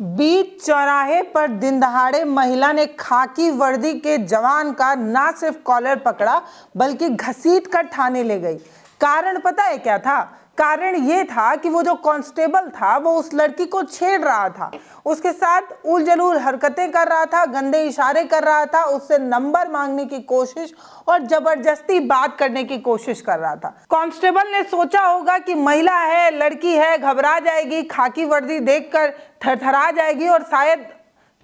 बीच चौराहे पर दिन दहाड़े महिला ने खाकी वर्दी के जवान का ना सिर्फ कॉलर पकड़ा बल्कि घसीट कर थाने ले गई। कारण पता है क्या था? कारण ये था कि वो जो कांस्टेबल था वो उस लड़की को छेड़ रहा था, उसके साथ उल जलूल हरकतें कर रहा था, गंदे इशारे कर रहा था, उससे नंबर मांगने की कोशिश और जबरदस्ती बात करने की कोशिश कर रहा था। कांस्टेबल ने सोचा होगा कि महिला है, लड़की है, घबरा जाएगी, खाकी वर्दी देखकर थरथरा जाएगी और शायद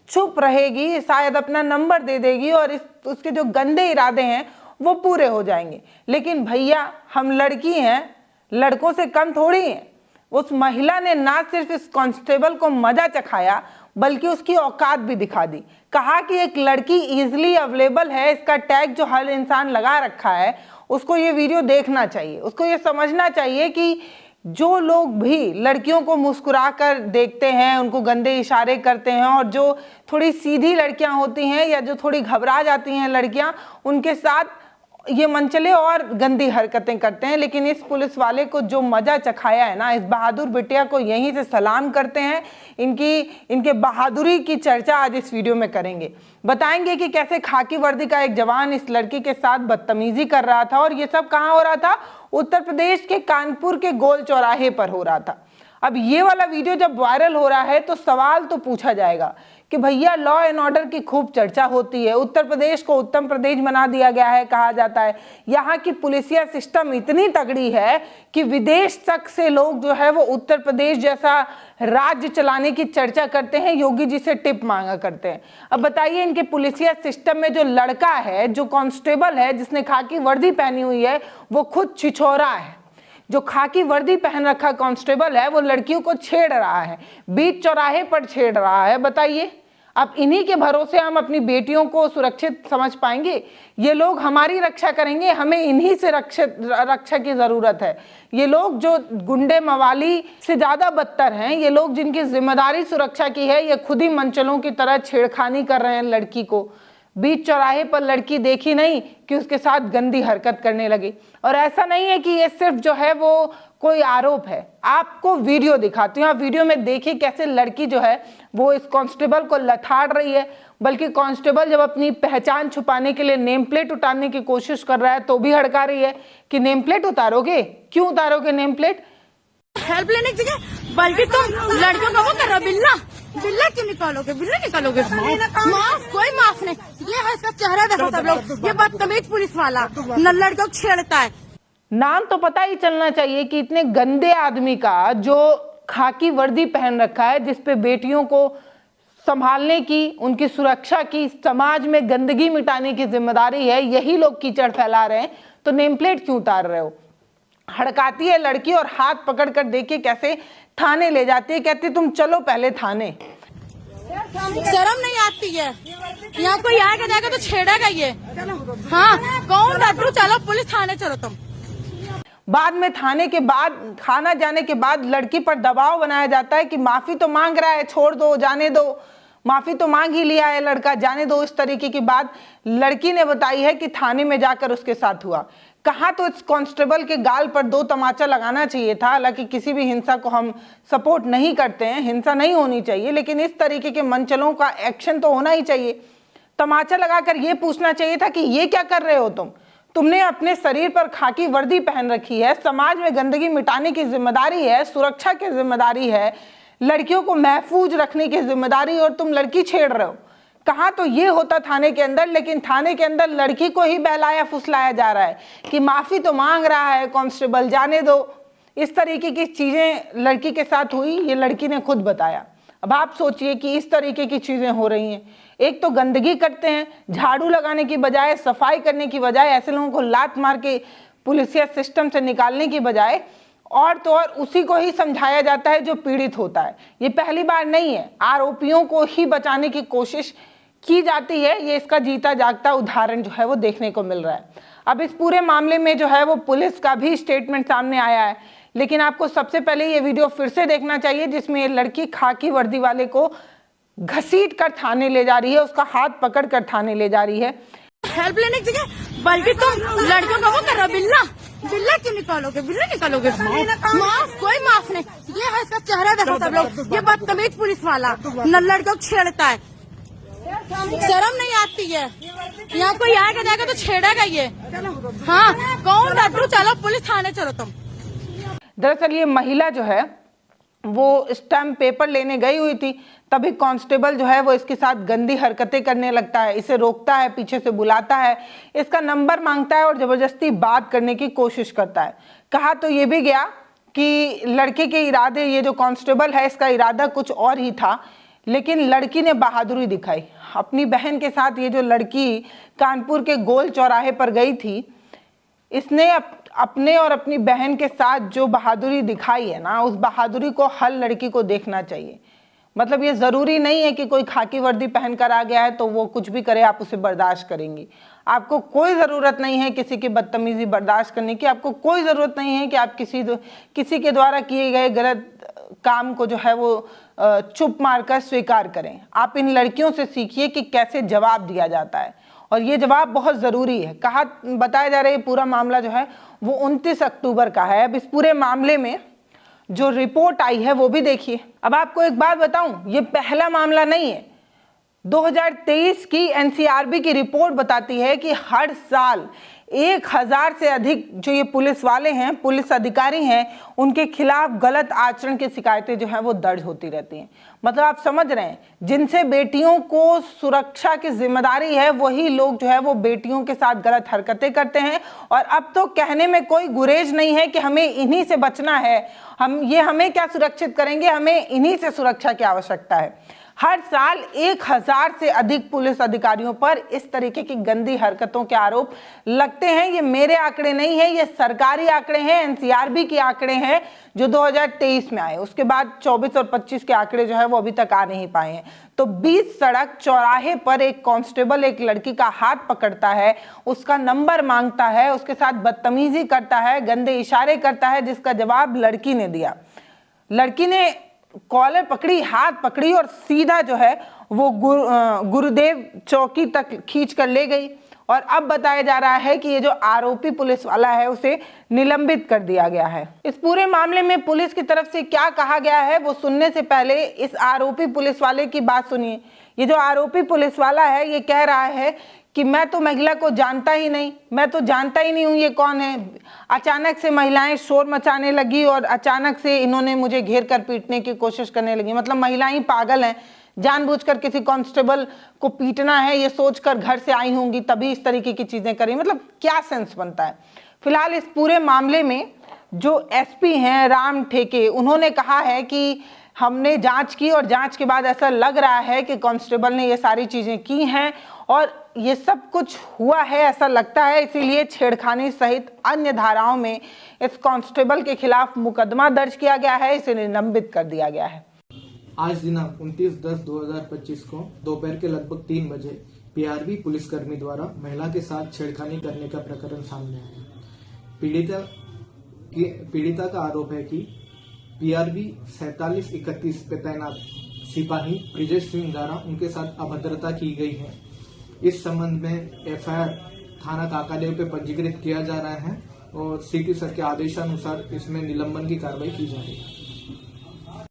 चुप रहेगी, शायद अपना नंबर दे देगी और उसके जो गंदे इरादे हैं वो पूरे हो जाएंगे। लेकिन भैया, हम लड़की हैं, लड़कों से कम थोड़ी हैं। उस महिला ने ना सिर्फ इस कांस्टेबल को मजा चखाया बल्कि उसकी औकात भी दिखा दी। कहा कि एक लड़की इजीली अवेलेबल है, इसका टैग जो हर इंसान लगा रखा है, उसको ये वीडियो देखना चाहिए, उसको ये समझना चाहिए कि जो लोग भी लड़कियों को मुस्कुरा कर देखते हैं, उनको गंदे इशारे करते हैं और जो थोड़ी सीधी लड़कियां होती हैं या जो थोड़ी घबरा जाती हैं लड़कियां, उनके साथ ये मनचले और गंदी हरकतें करते हैं। लेकिन इस पुलिस वाले को जो मजा चखाया है ना, इस बहादुर बिटिया को यहीं से सलाम करते हैं। इनके बहादुरी की चर्चा आज इस वीडियो में करेंगे। बताएंगे कि कैसे खाकी वर्दी का एक जवान इस लड़की के साथ बदतमीजी कर रहा था और ये सब कहाँ हो रहा था? उत्तर प्रदेश के कानपुर के गोल चौराहे पर हो रहा था। अब ये वाला वीडियो जब वायरल हो रहा है तो सवाल तो पूछा जाएगा कि भैया, लॉ एंड ऑर्डर की खूब चर्चा होती है, उत्तर प्रदेश को उत्तम प्रदेश बना दिया गया है, कहा जाता है यहाँ की पुलिसिया सिस्टम इतनी तगड़ी है कि विदेश तक से लोग जो है वो उत्तर प्रदेश जैसा राज्य चलाने की चर्चा करते हैं, योगी जी से टिप मांगा करते हैं। अब बताइए, इनके पुलिसिया सिस्टम में जो लड़का है, जो कांस्टेबल है, जिसने खाकी वर्दी पहनी हुई है, वो खुद छिछोरा है। जो खाकी वर्दी पहन रखा कांस्टेबल है वो लड़कियों को छेड़ रहा है, बीच चौराहे पर छेड़ रहा है। बताइए, अब इन्हीं के भरोसे हम अपनी बेटियों को सुरक्षित समझ पाएंगे? ये लोग हमारी रक्षा करेंगे, हमें इन्हीं से रक्षा की जरूरत है। ये लोग जो गुंडे मवाली से ज्यादा बदतर हैं, ये लोग जिनकी जिम्मेदारी सुरक्षा की है, ये खुद ही मनचलों की तरह छेड़खानी कर रहे हैं लड़की को। बीच चौराहे पर लड़की देखी नहीं कि उसके साथ गंदी हरकत करने लगी। और ऐसा नहीं है कि ये सिर्फ जो है वो कोई आरोप है, आपको वीडियो दिखाती हूँ। आप वीडियो में देखिए कैसे लड़की जो है वो इस कांस्टेबल को लथाड़ रही है, बल्कि कांस्टेबल जब अपनी पहचान छुपाने के लिए नेम प्लेट उतारने की कोशिश कर रहा है तो भी हड़का रही है कि नेम प्लेट उतारोगे, क्यों उतारोगे नेम प्लेट? हेल्प लेने की जगह बल्कि तुम लड़कियों को वो कर रहे हो, बिल्ला बिल्ला क्यों निकालोगे? बिल्ला निकालोगे? माफ, कोई माफ नहीं। ये है इसका चेहरा, देखो सब लोग, ये बदतमीज पुलिस वाला न लड़कियों को छेड़ता है। नाम तो पता ही चलना चाहिए कि इतने गंदे आदमी का जो खाकी वर्दी पहन रखा है, जिसपे बेटियों को संभालने की, उनकी सुरक्षा की, समाज में गंदगी मिटाने की जिम्मेदारी है, यही लोग कीचड़ फैला रहे हैं, तो नेम प्लेट क्यों उतार रहे हो? हड़काती है लड़की और हाथ पकड़ कर देखिए कैसे थाने ले जाती है, कहती तुम चलो पहले थाने। शर्म नहीं आती है? यहाँ कोई आएगा जाएगा तो छेड़ेगा ये। हाँ, कौन डरू? चलो पुलिस थाने चलो तुम। बाद में थाना जाने के बाद लड़की पर दबाव बनाया जाता है कि माफी तो मांग रहा है, छोड़ दो, जाने दो, माफी तो मांग ही लिया है लड़का, जाने दो। इस तरीके की बात लड़की ने बताई है कि थाने में जाकर उसके साथ हुआ। कहा तो इस कांस्टेबल के गाल पर 2 तमाचा लगाना चाहिए था। हालांकि किसी भी हिंसा को हम सपोर्ट नहीं करते हैं, हिंसा नहीं होनी चाहिए, लेकिन इस तरीके के मनचलों का एक्शन तो होना ही चाहिए। तमाचा लगाकर यह पूछना चाहिए था कि ये क्या कर रहे हो तुमने अपने शरीर पर खाकी वर्दी पहन रखी है, समाज में गंदगी मिटाने की जिम्मेदारी है, सुरक्षा की जिम्मेदारी है, लड़कियों को महफूज रखने की जिम्मेदारी, और तुम लड़की छेड़ रहे हो। कहाँ तो ये होता थाने के अंदर, लेकिन थाने के अंदर लड़की को ही बहलाया फुसलाया जा रहा है कि माफी तो मांग रहा है कांस्टेबल, जाने दो। इस तरीके की चीजें लड़की के साथ हुई, ये लड़की ने खुद बताया। अब आप सोचिए कि इस तरीके की चीजें हो रही हैं। एक तो गंदगी करते हैं, झाड़ू लगाने की बजाय, सफाई करने की बजाय, ऐसे लोगों को लात मार के पुलिसिया सिस्टम से निकालने की बजाय और तो और उसी को ही समझाया जाता है जो पीड़ित होता है। ये पहली बार नहीं है, आरोपियों को ही बचाने की कोशिश की जाती है। ये इसका जीता जागता उदाहरण जो है वो देखने को मिल रहा है। अब इस पूरे मामले में जो है वो पुलिस का भी स्टेटमेंट सामने आया है, लेकिन आपको सबसे पहले ये वीडियो फिर से देखना चाहिए जिसमें ये लड़की खाकी वर्दी वाले को घसीट कर थाने ले जा रही है, उसका हाथ पकड़ कर थाने ले जा रही है। हेल्प लेने की जगह बल्कि तुम लड़कियों को वो कर रहे हो बिल्ला बिल्ला क्यों निकालोगे बिल्ला निकालोगे माफ कोई माफ नहीं। ये है इसका चेहरा देखो सब लोग, ये बदतमीज पुलिस वाला न लड़कों को छेड़ता है, शर्म नहीं आती है। यहाँ कोई आएगा जाएगा तो छेड़ेगा ये। हाँ कौन डरू, चलो पुलिस थाने चलो तुम। दरअसल ये महिला जो है वो स्टैम्प पेपर लेने गई हुई थी, तभी कांस्टेबल जो है वो इसके साथ गंदी हरकतें करने लगता है, इसे रोकता है, पीछे से बुलाता है, इसका नंबर मांगता है और जबरदस्ती बात करने की कोशिश करता है। कहा तो ये भी गया कि लड़के के इरादे, ये जो कांस्टेबल है इसका इरादा कुछ और ही था, लेकिन लड़की ने बहादुरी दिखाई। अपनी बहन के साथ ये जो लड़की कानपुर के गोल चौराहे पर गई थी, इसने अपने और अपनी बहन के साथ जो बहादुरी दिखाई है ना, उस बहादुरी को हर लड़की को देखना चाहिए। मतलब ये ज़रूरी नहीं है कि कोई खाकी वर्दी पहन कर आ गया है तो वो कुछ भी करे आप उसे बर्दाश्त करेंगी। आपको कोई ज़रूरत नहीं है किसी की बदतमीज़ी बर्दाश्त करने की, आपको कोई ज़रूरत नहीं है कि आप किसी के द्वारा किए गए गलत काम को जो है वो चुप मारकर स्वीकार करें। आप इन लड़कियों से सीखिए कि कैसे जवाब दिया जाता है, और ये जवाब बहुत ज़रूरी है। कहा बताया जा रहा है पूरा मामला जो है वो 29 अक्टूबर का है। अब इस पूरे मामले में जो रिपोर्ट आई है वो भी देखिए। अब आपको एक बात बताऊं, ये पहला मामला नहीं है। 2023 की एनसीआरबी की रिपोर्ट बताती है कि हर साल 1000 से अधिक जो ये पुलिस वाले हैं, पुलिस अधिकारी हैं, उनके खिलाफ गलत आचरण की शिकायतें जो हैं वो दर्ज होती रहती हैं। मतलब आप समझ रहे हैं, जिनसे बेटियों को सुरक्षा की जिम्मेदारी है वही लोग जो है वो बेटियों के साथ गलत हरकतें करते हैं। और अब तो कहने में कोई गुरेज नहीं है कि हमें इन्हीं से बचना है, हमें क्या सुरक्षित करेंगे, हमें इन्हीं से सुरक्षा की आवश्यकता है। हर साल 1000 से अधिक पुलिस अधिकारियों पर इस तरीके की गंदी हरकतों के आरोप लगते हैं। ये मेरे आंकड़े नहीं है, ये सरकारी आंकड़े हैं, एनसीआरबी के आंकड़े हैं जो 2023 में आए। उसके बाद 24 और 25 के आंकड़े जो है वो अभी तक आ नहीं पाए हैं। तो 20 सड़क चौराहे पर एक कांस्टेबल एक लड़की का हाथ पकड़ता है, उसका नंबर मांगता है, उसके साथ बदतमीजी करता है, गंदे इशारे करता है, जिसका जवाब लड़की ने दिया। लड़की ने कॉलर पकड़ी, हाथ पकड़ी और सीधा जो है वो गुरुदेव चौकी तक खींच कर ले गई। और अब बताया जा रहा है कि ये जो आरोपी पुलिस वाला है उसे निलंबित कर दिया गया है। इस पूरे मामले में पुलिस की तरफ से क्या कहा गया है वो सुनने से पहले इस आरोपी पुलिस वाले की बात सुनिए। ये जो आरोपी पुलिस वाला है ये कह रहा है कि मैं तो महिला को जानता ही नहीं, मैं तो जानता ही नहीं हूँ ये कौन है। अचानक से महिलाएं शोर मचाने लगी और अचानक से इन्होंने मुझे घेर कर पीटने की कोशिश करने लगी। मतलब महिलाएं पागल हैं, जानबूझकर किसी कांस्टेबल को पीटना है ये सोचकर घर से आई होंगी, तभी इस तरीके की चीजें करी। मतलब क्या सेंस बनता है। फिलहाल इस पूरे मामले में जो एसपी हैं राम ठेके, उन्होंने कहा है कि हमने जांच की और जांच के बाद ऐसा लग रहा है कि कांस्टेबल ने ये सारी चीजें की हैं और ये सब कुछ हुआ है ऐसा लगता है, इसीलिए छेड़खानी सहित अन्य धाराओं में इस कांस्टेबल के खिलाफ मुकदमा दर्ज किया गया है, इसे निलंबित कर दिया गया है। आज दिनांक 29/10/2025 को दोपहर के लगभग 3 बजे पीआरबी पुलिसकर्मी द्वारा महिला के साथ छेड़खानी करने का प्रकरण सामने आया। पीड़िता का आरोप है कि पीआरबी 4731 पे तैनात सिपाही ब्रिजेश सिंह द्वारा उनके साथ अभद्रता की गई है। इस संबंध में एफआईआर थाना काकादेव पे पंजीकृत किया जा रहा है और सीटी सर के आदेशानुसार इसमें निलंबन की कार्रवाई की जा रही है।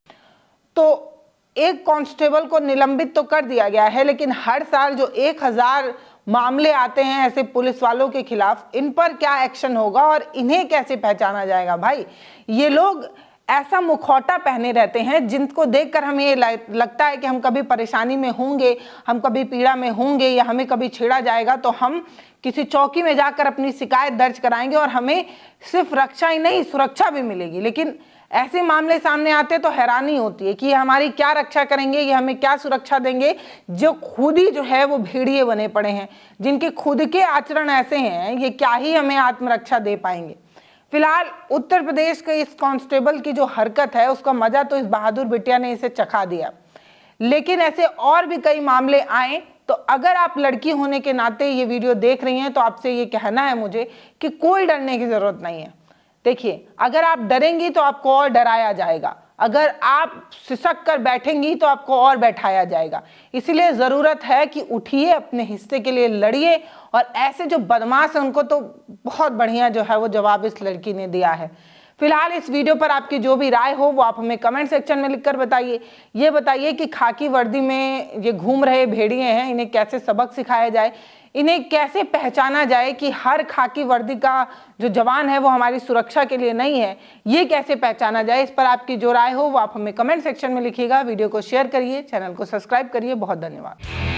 तो एक कांस्टेबल को निलंबित तो कर दिया गया है, लेकिन हर साल जो 1000 मामले आते हैं ऐसे पुलिस वालों के खिलाफ, इन पर क्या एक्शन होगा और इन्हें कैसे पहचाना जाएगा। भाई ये लोग ऐसा मुखौटा पहने रहते हैं जिनको देखकर हमें ये लगता है कि हम कभी परेशानी में होंगे, हम कभी पीड़ा में होंगे या हमें कभी छेड़ा जाएगा तो हम किसी चौकी में जाकर अपनी शिकायत दर्ज कराएंगे और हमें सिर्फ रक्षा ही नहीं सुरक्षा भी मिलेगी। लेकिन ऐसे मामले सामने आते तो हैरानी होती है कि ये हमारी क्या रक्षा करेंगे, ये हमें क्या सुरक्षा देंगे, जो खुद ही जो है वो भेड़िए बने पड़े हैं, जिनके खुद के आचरण ऐसे हैं, ये क्या ही हमें आत्मरक्षा दे पाएंगे। फिलहाल उत्तर प्रदेश के इस कांस्टेबल की जो हरकत है उसका मजा तो इस बहादुर बिटिया ने इसे चखा दिया, लेकिन ऐसे और भी कई मामले आए तो अगर आप लड़की होने के नाते ये वीडियो देख रही हैं तो आपसे ये कहना है मुझे कि कोई डरने की जरूरत नहीं है। देखिए, अगर आप डरेंगी तो आपको और डराया जाएगा, अगर आप सिसक कर बैठेंगी तो आपको और बैठाया जाएगा। इसीलिए ज़रूरत है कि उठिए, अपने हिस्से के लिए लड़िए। और ऐसे जो बदमाश हैं उनको तो बहुत बढ़िया जो है वो जवाब इस लड़की ने दिया है। फिलहाल इस वीडियो पर आपकी जो भी राय हो वो आप हमें कमेंट सेक्शन में लिखकर बताइए। ये बताइए कि खाकी वर्दी में ये घूम रहे भेड़िए हैं, इन्हें कैसे सबक सिखाया जाए, इन्हें कैसे पहचाना जाए कि हर खाकी वर्दी का जो जवान है वो हमारी सुरक्षा के लिए नहीं है, ये कैसे पहचाना जाए। इस पर आपकी जो राय हो वो आप हमें कमेंट सेक्शन में लिखिएगा। वीडियो को शेयर करिए, चैनल को सब्सक्राइब करिए। बहुत धन्यवाद।